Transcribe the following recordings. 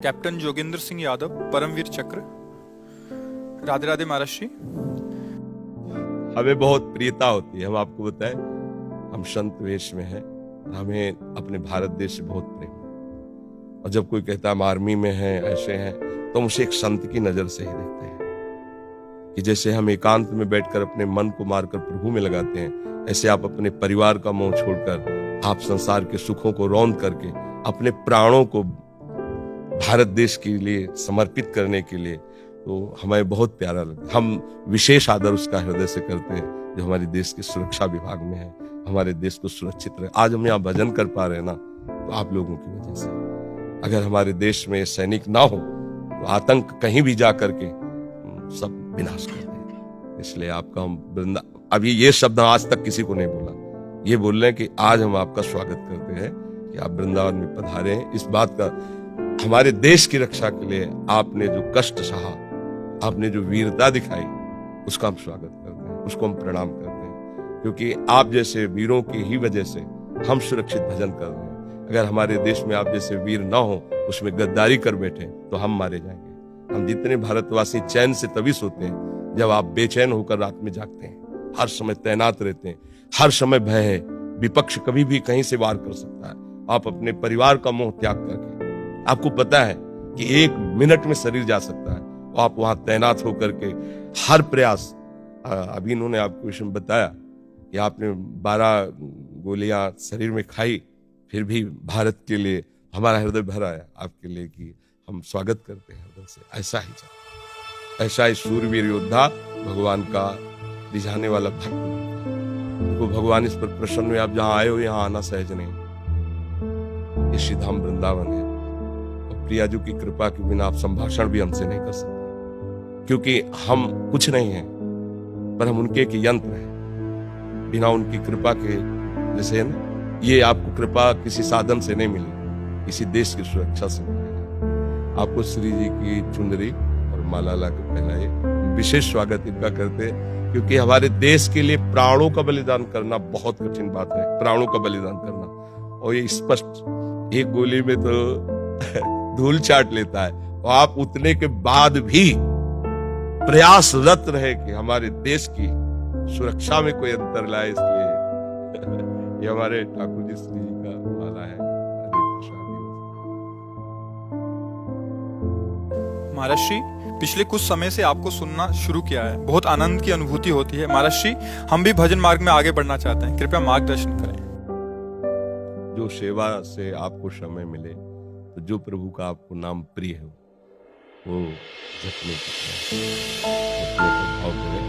Captain Joginder Singh Yadav, Paramvir चक्र। राधे राधे महाराज जी। हमें बहुत प्रियता होती है, हम आपको बताएं, हम संत वेश में हैं, हमें अपने भारत देश से बहुत प्रेम है। और जब कोई कहता है हम आर्मी में हैं, ऐसे हैं, तो हम उसे एक संत की नजर से ही देखते हैं कि जैसे हम एकांत में बैठकर अपने मन को मारकर प्रभु में लगाते हैं, ऐसे आप अपने परिवार का मोह छोड़कर आप संसार के सुखों को रौंद करके अपने प्राणों को भारत देश के लिए समर्पित करने के लिए, तो हमें बहुत प्यारा लगता है। हम विशेष आदर उसका हृदय से करते हैं जो हमारे देश के सुरक्षा विभाग में है, हमारे देश को सुरक्षित रहे। आज हम यहाँ भजन कर पा रहे हैं ना, तो आप लोगों की वजह से। अगर हमारे देश में सैनिक ना हो तो आतंक कहीं भी जा करके सब विनाश कर दें। इसलिए आपका हम अभी ये शब्द आज तक किसी को नहीं बोला, ये बोल रहे हैं कि आज हम आपका स्वागत करते हैं कि आप वृंदावन में पधारे हैं। इस बात का हमारे देश की रक्षा के लिए आपने जो कष्ट सहा, आपने जो वीरता दिखाई, उसका हम स्वागत करते हैं, उसको हम प्रणाम करते हैं, क्योंकि आप जैसे वीरों की ही वजह से हम सुरक्षित भजन कर रहे हैं। अगर हमारे देश में आप जैसे वीर ना हो, उसमें गद्दारी कर बैठे, तो हम मारे जाएंगे। हम जितने भारतवासी चैन से तभी सोते हैं जब आप बेचैन होकर रात में जागते हैं, हर समय तैनात रहते हैं, हर समय भय है, विपक्ष कभी भी कहीं से वार कर सकता है। आप अपने परिवार का मोह त्याग करके, आपको पता है कि 1 मिनट में शरीर जा सकता है, तो आप वहां तैनात होकर के हर प्रयास, अभी इन्होंने आपको इसमें बताया कि आपने 12 गोलियां शरीर में खाई, फिर भी भारत के लिए हमारा हृदय भरा है आपके लिए कि हम स्वागत करते हैं हृदय से। ऐसा ही शूरवीर योद्धा, भगवान का रिझाने वाला भक्त। देखो भगवान इस पर प्रसन्न हुए, आप जहां आए हो यहाँ आना सहज नहीं। ये श्री धाम वृंदावन है, और प्रियाजू की कृपा के बिना आप संभाषण भी हमसे नहीं कर सकते, क्योंकि हम कुछ नहीं हैं, पर हम उनके एक यंत्र हैं। बिना उनकी कृपा के, जैसे ना, ये आपको कृपा किसी साधन से नहीं मिली, किसी देश की सुरक्षा से मिली। आपको श्री जी की चुनरी और माला ला के पहनाए, विशेष स्वागत इनका करते हैं, क्योंकि हमारे देश के लिए प्राणों का बलिदान करना बहुत कठिन बात है। प्राणों का बलिदान करना, और ये स्पष्ट, एक गोली में तो धूल चाट लेता है, और आप उतने के बाद भी प्रयासरत रहे कि हमारे देश की सुरक्षा में कोई अंतर लाए। इसलिए ये हमारे ठाकुर जी श्री जी का माला है। महाराज जी, पिछले कुछ समय से आपको सुनना शुरू किया है, बहुत आनंद की अनुभूति होती है। महाराज जी, हम भी भजन मार्ग में आगे बढ़ना चाहते हैं, कृपया मार्गदर्शन करें। जो सेवा से आपको समय मिले, तो जो प्रभु का आपको नाम प्रिय हो, वो जपने का भाव करें।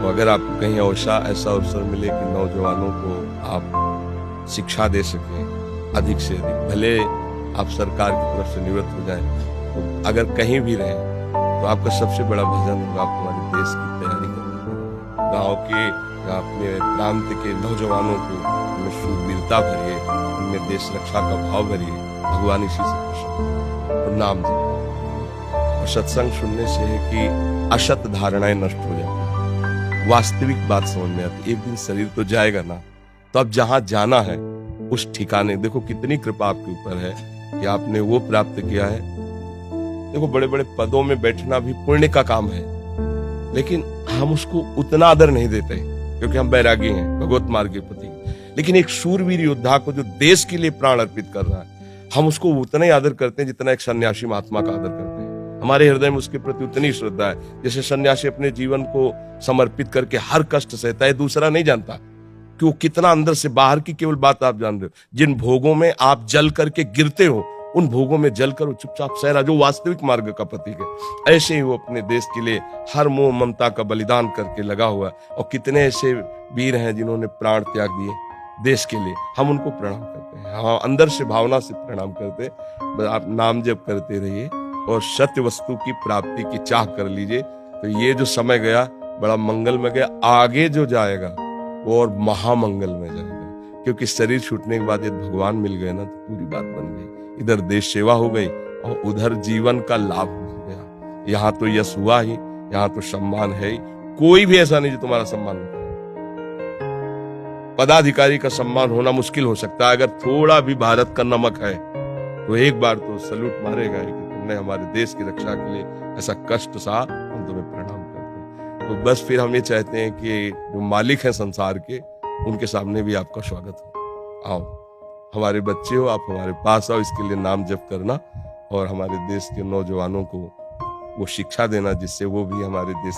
और अगर आपको कहीं ऐसा अवसर मिले कि नौजवानों को आप शिक्षा दे सकें अधिक से अधिक, भले आप सरकार की तरफ से निवृत्त हो जाएं, तो अगर कहीं भी रहें, तो आपका सबसे बड़ा भजन होगा आप हमारे देश की तैयारी करें। गाँव के या अपने प्रांत के नौजवानों को उनमें शूरवीरता भरिए, उनमें देश रक्षा का भाव भरिए। भगवान इसी से प्रसन्न और नाम जपो। और सत्संग सुनने से है कि असत धारणाएं नष्ट हो जाती, वास्तविक बात समझ में आती। एक दिन शरीर तो जाएगा ना, तो अब जहां जाना है उस ठिकाने, देखो कितनी कृपा आपके ऊपर है कि आपने वो प्राप्त किया है। देखो बड़े बड़े पदों में बैठना भी पुण्य का काम है, लेकिन हम उसको उतना आदर नहीं देते, क्योंकि हम बैरागी हैं, भगवत मार्ग के प्रति। लेकिन एक शूरवीर योद्धा को जो देश के लिए प्राण अर्पित कर रहा है, हम उसको उतना ही आदर करते हैं जितना एक सन्यासी महात्मा का आदर करते हैं। हमारे हृदय में उसके प्रति उतनी श्रद्धा है। जैसे सन्यासी अपने जीवन को समर्पित करके हर कष्ट सहता है, दूसरा नहीं जानता कि वो कितना अंदर से, बाहर की केवल बात आप जान रहे हो। जिन भोगों में आप जल करके गिरते हो, उन भोगों में जल कर वो चुपचाप सह रहा, जो वास्तविक मार्ग का प्रतीक है। ऐसे ही वो अपने देश के लिए हर मोह ममता का बलिदान करके लगा हुआ है। और कितने ऐसे वीर हैं जिन्होंने प्राण त्याग दिए देश के लिए, हम उनको प्रणाम करते हैं। हाँ, अंदर से भावना से प्रणाम करते हैं। आप नाम जप करते रहिए और सत्य वस्तु की प्राप्ति की चाह कर लीजिए, तो ये जो समय गया बड़ा मंगल में गया। आगे जो जाएगा वो और महामंगल में जाएगा, क्योंकि शरीर छूटने के बाद यदि भगवान मिल गए ना, तो पूरी बात बन गई। इधर देश सेवा हो गई और उधर जीवन का लाभ मिल गया। यहाँ तो यश हुआ ही, यहाँ तो सम्मान है ही। कोई भी ऐसा नहीं जो तुम्हारा सम्मान नहीं करे। पदाधिकारी का सम्मान होना मुश्किल हो सकता है, अगर थोड़ा भी भारत का नमक है तो एक बार तो सल्यूट मारेगा कि तुमने हमारे देश की रक्षा के लिए ऐसा कष्ट सहा, हम तुम्हें प्रणाम करते हैं। तो बस फिर हम ये चाहते हैं कि जो मालिक हैं संसार के, उनके सामने भी आपका स्वागत हो। आओ, हमारे बच्चे हो, आप हमारे पास आओ, इसके लिए नाम जप करना और हमारे देश के नौजवानों को वो शिक्षा देना जिससे वो भी हमारे देश